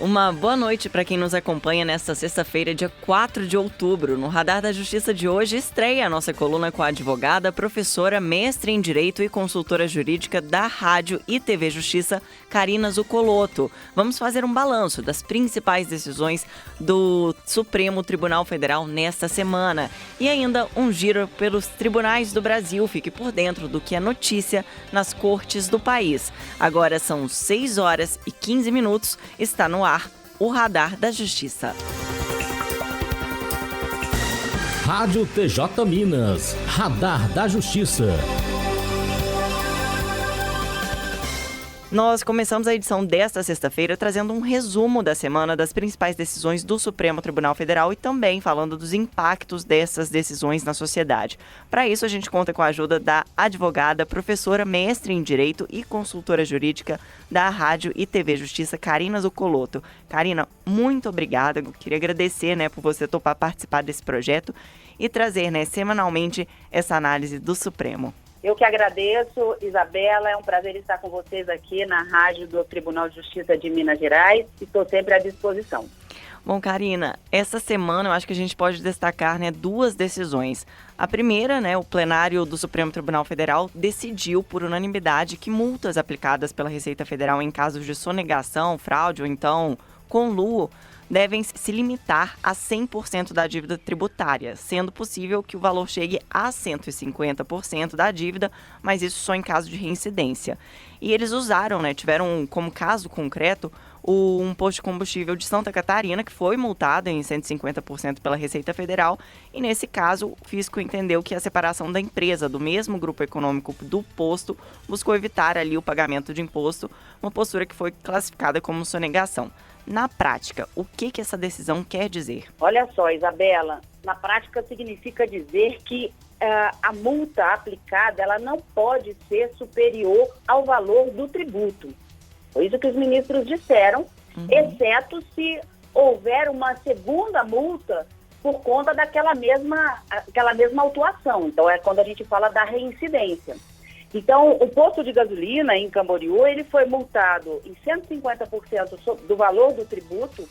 Uma boa noite para quem nos acompanha nesta sexta-feira, dia 4 de outubro. No Radar da Justiça de hoje, estreia a nossa coluna com a advogada, professora, mestre em Direito e consultora jurídica da Rádio e TV Justiça, Karina Zucolotto. Vamos fazer um balanço das principais decisões do Supremo Tribunal Federal nesta semana. E ainda um giro pelos tribunais do Brasil. Fique por dentro do que é notícia nas cortes do país. Agora são 6 horas e 15 minutos. Está no ar o Radar da Justiça. Rádio TJ Minas, Radar da Justiça. Nós começamos a edição desta sexta-feira trazendo um resumo da semana das principais decisões do Supremo Tribunal Federal e também falando dos impactos dessas decisões na sociedade. Para isso, a gente conta com a ajuda da advogada, professora, mestre em Direito e consultora jurídica da Rádio e TV Justiça, Karina Zucolotto. Karina, muito obrigada. Eu queria agradecer, por você topar participar desse projeto e trazer, semanalmente essa análise do Supremo. Eu que agradeço, Isabela, é um prazer estar com vocês aqui na rádio do Tribunal de Justiça de Minas Gerais e estou sempre à disposição. Bom, Karina, essa semana eu acho que a gente pode destacar duas decisões. A primeira, o plenário do Supremo Tribunal Federal decidiu por unanimidade que multas aplicadas pela Receita Federal em casos de sonegação, fraude ou então conluio devem se limitar a 100% da dívida tributária, sendo possível que o valor chegue a 150% da dívida, mas isso só em caso de reincidência. E eles usaram, tiveram como caso concreto um posto de combustível de Santa Catarina, que foi multado em 150% pela Receita Federal, e nesse caso o fisco entendeu que a separação da empresa do mesmo grupo econômico do posto buscou evitar ali o pagamento de imposto, uma postura que foi classificada como sonegação. Na prática, o que essa decisão quer dizer? Olha só, Isabela, na prática significa dizer que a multa aplicada ela não pode ser superior ao valor do tributo. Foi isso que os ministros disseram, exceto se houver uma segunda multa por conta daquela mesma autuação. Então, é quando a gente fala da reincidência. Então, o posto de gasolina em Camboriú, ele foi multado em 150% do valor do tributo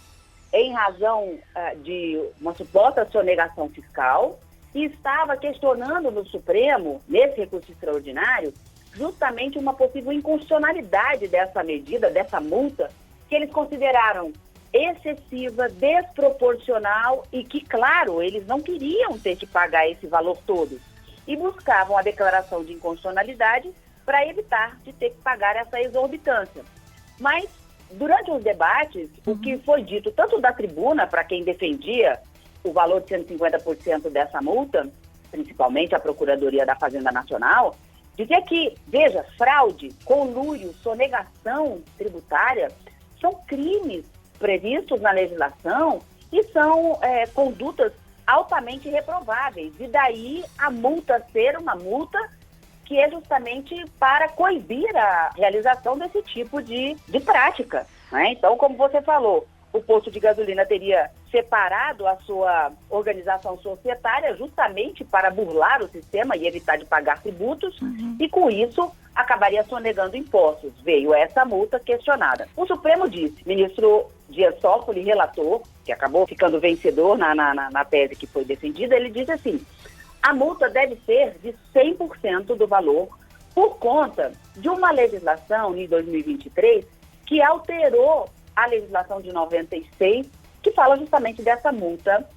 em razão de uma suposta sonegação fiscal e estava questionando no Supremo, nesse recurso extraordinário, justamente uma possível inconstitucionalidade dessa medida, dessa multa, que eles consideraram excessiva, desproporcional e que, claro, eles não queriam ter que pagar esse valor todo. E buscavam a declaração de inconstitucionalidade para evitar de ter que pagar essa exorbitância. Mas, durante os debates, o que foi dito tanto da tribuna, para quem defendia o valor de 150% dessa multa, principalmente a Procuradoria da Fazenda Nacional, dizia que, veja, fraude, conluio, sonegação tributária são crimes previstos na legislação e são condutas altamente reprováveis, e daí a multa ser uma multa que é justamente para coibir a realização desse tipo de prática, Então, como você falou, o posto de gasolina teria separado a sua organização societária justamente para burlar o sistema e evitar de pagar tributos, e com isso acabaria sonegando impostos. Veio essa multa questionada. O Supremo disse, ministro Dias Toffoli, relator, que acabou ficando vencedor na tese que foi defendida, ele diz assim, a multa deve ser de 100% do valor por conta de uma legislação em 2023 que alterou a legislação de 96, que fala justamente dessa multa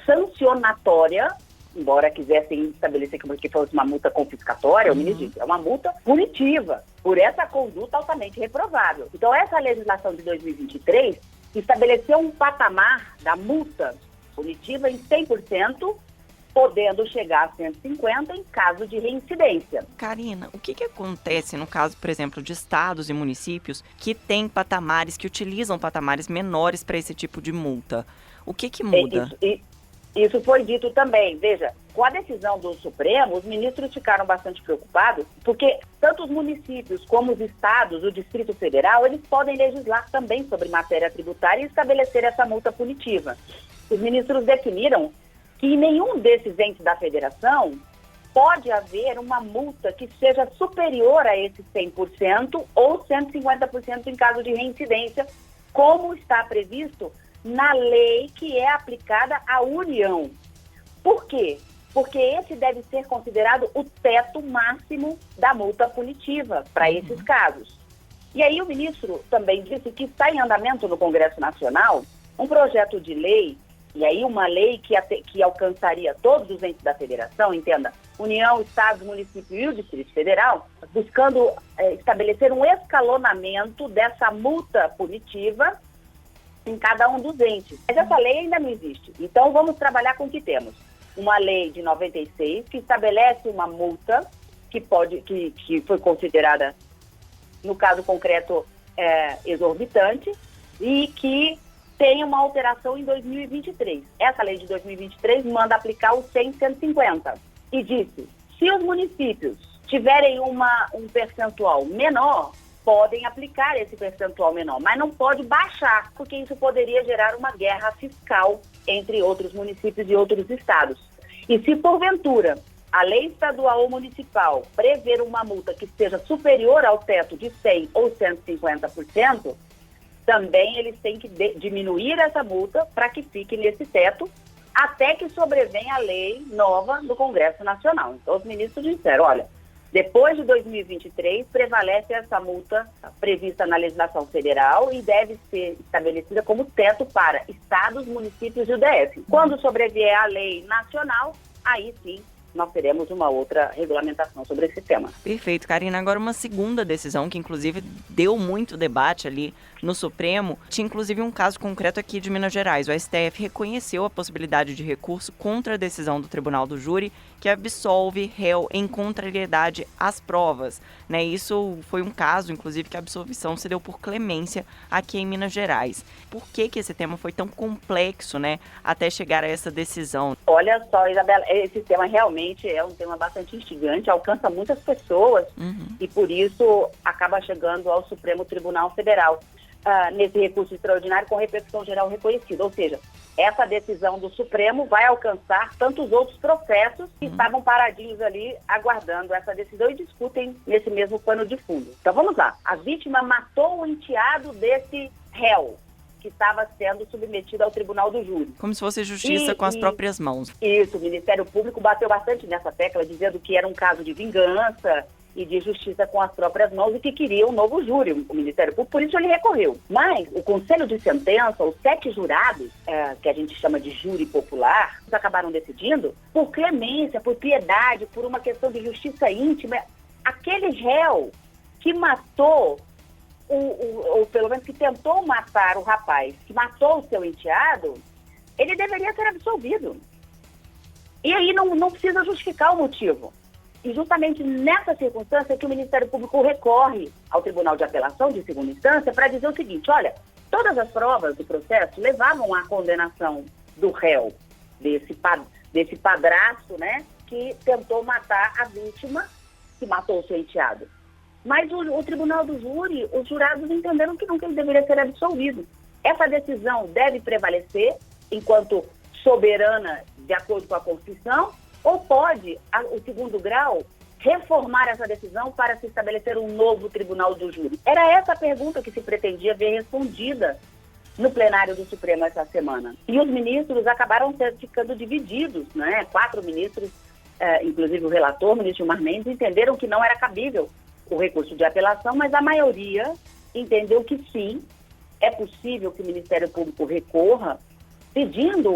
sancionatória, embora quisessem estabelecer que fosse uma multa confiscatória, o ministro disse, é uma multa punitiva por essa conduta altamente reprovável. Então, essa legislação de 2023 estabeleceu um patamar da multa punitiva em 100%, podendo chegar a 150% em caso de reincidência. Karina, o que acontece no caso, por exemplo, de estados e municípios que têm patamares, que utilizam patamares menores para esse tipo de multa? O que muda? Isso foi dito também. Veja, com a decisão do Supremo, os ministros ficaram bastante preocupados, porque tanto os municípios como os estados, o Distrito Federal, eles podem legislar também sobre matéria tributária e estabelecer essa multa punitiva. Os ministros definiram que em nenhum desses entes da federação pode haver uma multa que seja superior a esse 100% ou 150% em caso de reincidência, como está previsto na lei que é aplicada à União. Por quê? Porque esse deve ser considerado o teto máximo da multa punitiva para esses casos. E aí o ministro também disse que está em andamento no Congresso Nacional um projeto de lei, e aí uma lei que alcançaria todos os entes da federação, entenda, União, Estados, Município e o Distrito Federal, buscando estabelecer um escalonamento dessa multa punitiva em cada um dos entes. Mas essa lei ainda não existe. Então vamos trabalhar com o que temos. Uma lei de 96 que estabelece uma multa que foi considerada, no caso concreto, exorbitante, e que tem uma alteração em 2023. Essa lei de 2023 manda aplicar o 100 e 150. E disse, se os municípios tiverem um percentual menor, podem aplicar esse percentual menor, mas não pode baixar, porque isso poderia gerar uma guerra fiscal entre outros municípios e outros estados. E se porventura a lei estadual ou municipal prever uma multa que seja superior ao teto de 100% ou 150%, também eles têm que diminuir essa multa para que fique nesse teto, até que sobrevenha a lei nova do Congresso Nacional. Então, os ministros disseram, olha, depois de 2023, prevalece essa multa prevista na legislação federal e deve ser estabelecida como teto para estados, municípios e o DF. Quando sobrevier a lei nacional, aí sim nós teremos uma outra regulamentação sobre esse tema. Perfeito, Karina. Agora uma segunda decisão que inclusive deu muito debate ali no Supremo, tinha inclusive um caso concreto aqui de Minas Gerais. O STF reconheceu a possibilidade de recurso contra a decisão do Tribunal do Júri que absolve réu em contrariedade às provas, né? Isso foi um caso, inclusive, que a absolvição se deu por clemência aqui em Minas Gerais. Por que esse tema foi tão complexo, né, até chegar a essa decisão? Olha só, Isabela, esse tema realmente é um tema bastante instigante, alcança muitas pessoas e, por isso, acaba chegando ao Supremo Tribunal Federal. Nesse recurso extraordinário com repercussão geral reconhecida. Ou seja, essa decisão do Supremo vai alcançar tantos outros processos que estavam paradinhos ali aguardando essa decisão e discutem nesse mesmo pano de fundo. Então vamos lá. A vítima matou o enteado desse réu que estava sendo submetido ao Tribunal do Júri. Como se fosse justiça com as próprias mãos. Isso, o Ministério Público bateu bastante nessa tecla, dizendo que era um caso de vingança e de justiça com as próprias mãos e que queria um novo júri, o Ministério Público, por isso ele recorreu. Mas o Conselho de Sentença, os 7 jurados, que a gente chama de júri popular, acabaram decidindo por clemência, por piedade, por uma questão de justiça íntima. Aquele réu que matou, ou pelo menos que tentou matar o rapaz, que matou o seu enteado, ele deveria ser absolvido. E aí não precisa justificar o motivo. E justamente nessa circunstância que o Ministério Público recorre ao Tribunal de Apelação de segunda instância para dizer o seguinte, olha, todas as provas do processo levavam à condenação do réu, desse padrasto, né, que tentou matar a vítima que matou o seu enteado. Mas o Tribunal do Júri, os jurados entenderam que nunca ele deveria ser absolvido. Essa decisão deve prevalecer enquanto soberana de acordo com a Constituição, ou pode, o segundo grau, reformar essa decisão para se estabelecer um novo Tribunal do Júri? Era essa a pergunta que se pretendia ver respondida no plenário do Supremo essa semana. E os ministros acabaram ficando divididos, né? 4 ministros, inclusive o relator, o ministro Gilmar Mendes, entenderam que não era cabível o recurso de apelação, mas a maioria entendeu que sim, é possível que o Ministério Público recorra pedindo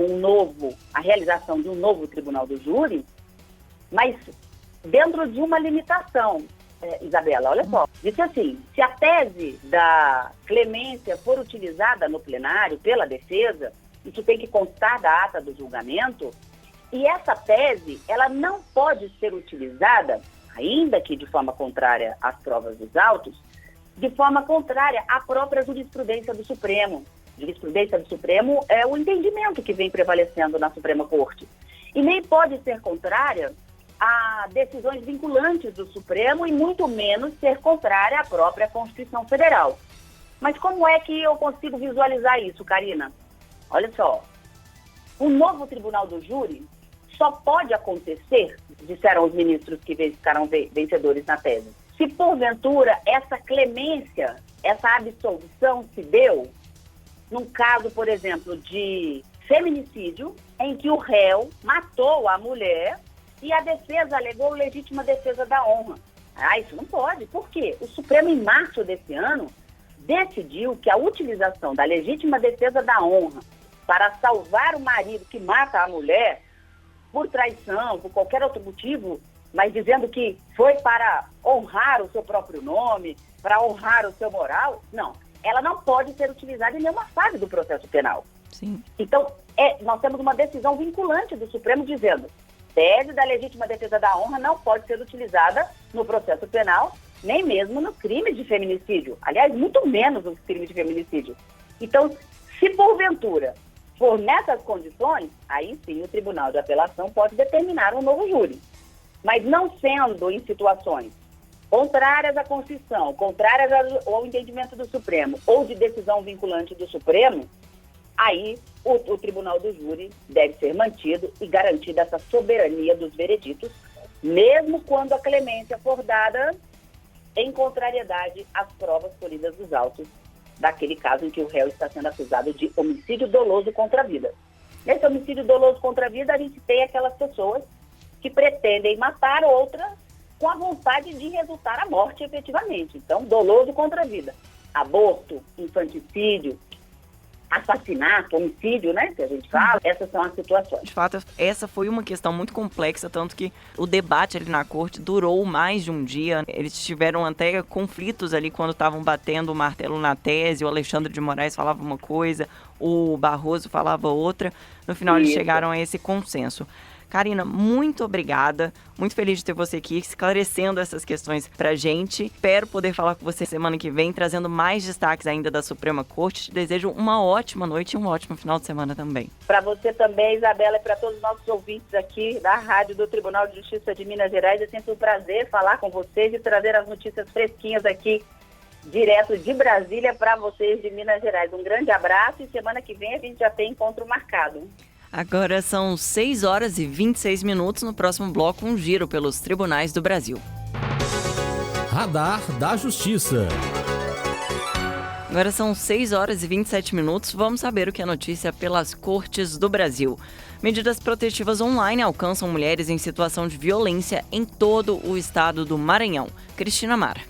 a realização de um novo Tribunal do Júri, mas dentro de uma limitação, Isabela, olha só. Disse assim, se a tese da clemência for utilizada no plenário pela defesa, isso tem que constar da ata do julgamento, e essa tese, ela não pode ser utilizada, ainda que de forma contrária às provas dos autos, de forma contrária à própria jurisprudência do Supremo. Jurisprudência do Supremo é o entendimento que vem prevalecendo na Suprema Corte. E nem pode ser contrária a decisões vinculantes do Supremo e muito menos ser contrária à própria Constituição Federal. Mas como é que eu consigo visualizar isso, Karina? Olha só, um novo Tribunal do Júri só pode acontecer, disseram os ministros que ficaram vencedores na tese, se porventura essa clemência, essa absolvição se deu num caso, por exemplo, de feminicídio, em que o réu matou a mulher e a defesa alegou legítima defesa da honra. Isso não pode. Por quê? O Supremo, em março desse ano, decidiu que a utilização da legítima defesa da honra para salvar o marido que mata a mulher por traição, por qualquer outro motivo, mas dizendo que foi para honrar o seu próprio nome, para honrar o seu moral, não. Ela não pode ser utilizada em nenhuma fase do processo penal. Sim. Então, nós temos uma decisão vinculante do Supremo dizendo: tese da legítima defesa da honra não pode ser utilizada no processo penal, nem mesmo no crime de feminicídio. Aliás, muito menos no crime de feminicídio. Então, se porventura for nessas condições, aí sim o Tribunal de Apelação pode determinar um novo júri. Mas não sendo em situações contrárias à Constituição, contrárias ao entendimento do Supremo ou de decisão vinculante do Supremo, aí o Tribunal do Júri deve ser mantido e garantida essa soberania dos vereditos, mesmo quando a clemência for dada em contrariedade às provas colhidas dos autos daquele caso em que o réu está sendo acusado de homicídio doloso contra a vida. Nesse homicídio doloso contra a vida, a gente tem aquelas pessoas que pretendem matar outra com a vontade de resultar a morte efetivamente. Então, doloso contra a vida. Aborto, infanticídio, assassinato, homicídio, né, que a gente fala, essas são as situações. De fato, essa foi uma questão muito complexa, tanto que o debate ali na corte durou mais de um dia. Eles tiveram até conflitos ali quando estavam batendo o martelo na tese. O Alexandre de Moraes falava uma coisa, o Barroso falava outra. No final, eles chegaram a esse consenso. Karina, muito obrigada. Muito feliz de ter você aqui, esclarecendo essas questões pra gente. Espero poder falar com você semana que vem, trazendo mais destaques ainda da Suprema Corte. Te desejo uma ótima noite e um ótimo final de semana também. Para você também, Isabela, e para todos os nossos ouvintes aqui da Rádio do Tribunal de Justiça de Minas Gerais. É sempre um prazer falar com vocês e trazer as notícias fresquinhas aqui, direto de Brasília, para vocês de Minas Gerais. Um grande abraço e semana que vem a gente já tem encontro marcado. Agora são 6 horas e 26 minutos. No próximo bloco, um giro pelos tribunais do Brasil. Radar da Justiça. Agora são 6 horas e 27 minutos. Vamos saber o que é notícia pelas cortes do Brasil. Medidas protetivas online alcançam mulheres em situação de violência em todo o estado do Maranhão. Cristina Mara.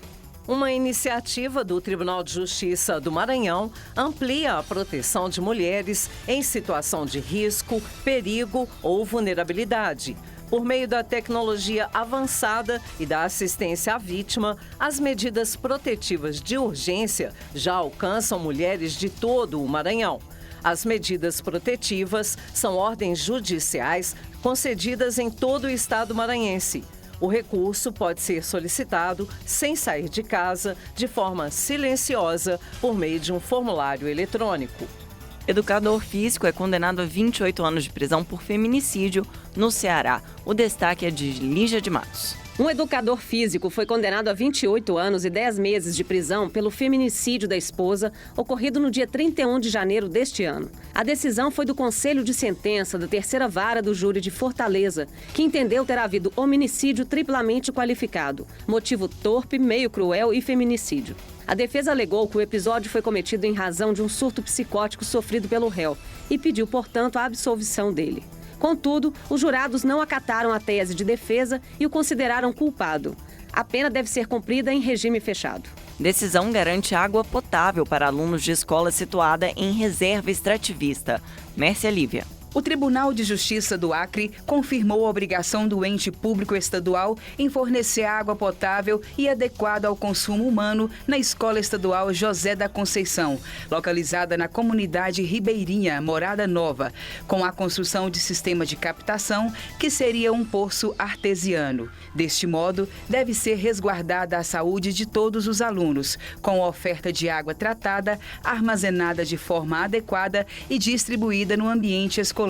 Uma iniciativa do Tribunal de Justiça do Maranhão amplia a proteção de mulheres em situação de risco, perigo ou vulnerabilidade. Por meio da tecnologia avançada e da assistência à vítima, as medidas protetivas de urgência já alcançam mulheres de todo o Maranhão. As medidas protetivas são ordens judiciais concedidas em todo o estado maranhense. O recurso pode ser solicitado sem sair de casa, de forma silenciosa, por meio de um formulário eletrônico. Educador físico é condenado a 28 anos de prisão por feminicídio no Ceará. O destaque é de Lígia de Matos. Um educador físico foi condenado a 28 anos e 10 meses de prisão pelo feminicídio da esposa, ocorrido no dia 31 de janeiro deste ano. A decisão foi do Conselho de Sentença da Terceira Vara do Júri de Fortaleza, que entendeu ter havido hominicídio triplamente qualificado, motivo torpe, meio cruel e feminicídio. A defesa alegou que o episódio foi cometido em razão de um surto psicótico sofrido pelo réu e pediu, portanto, a absolvição dele. Contudo, os jurados não acataram a tese de defesa e o consideraram culpado. A pena deve ser cumprida em regime fechado. Decisão garante água potável para alunos de escola situada em reserva extrativista. Mércia Lívia. O Tribunal de Justiça do Acre confirmou a obrigação do ente público estadual em fornecer água potável e adequada ao consumo humano na Escola Estadual José da Conceição, localizada na comunidade ribeirinha Morada Nova, com a construção de sistema de captação, que seria um poço artesiano. Deste modo, deve ser resguardada a saúde de todos os alunos, com a oferta de água tratada, armazenada de forma adequada e distribuída no ambiente escolar,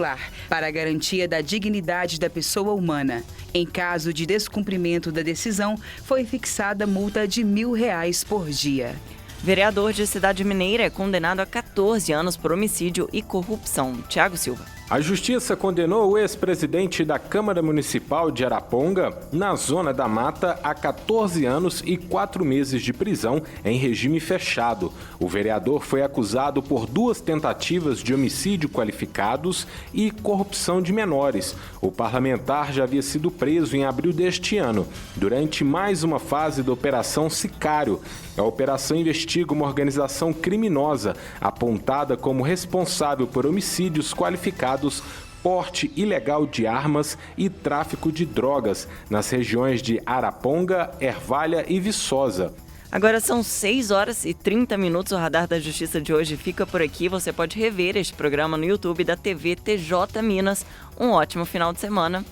para a garantia da dignidade da pessoa humana. Em caso de descumprimento da decisão, foi fixada multa de R$1.000 por dia. Vereador de Cidade Mineira é condenado a 14 anos por homicídio e corrupção. Tiago Silva. A Justiça condenou o ex-presidente da Câmara Municipal de Araponga, na Zona da Mata, a 14 anos e 4 meses de prisão em regime fechado. O vereador foi acusado por 2 tentativas de homicídio qualificados e corrupção de menores. O parlamentar já havia sido preso em abril deste ano, durante mais uma fase da Operação Sicário. A operação investiga uma organização criminosa apontada como responsável por homicídios qualificados, porte ilegal de armas e tráfico de drogas nas regiões de Araponga, Ervalha e Viçosa. Agora são 6 horas e 30 minutos. O Radar da Justiça de hoje fica por aqui. Você pode rever este programa no YouTube da TV TJ Minas. Um ótimo final de semana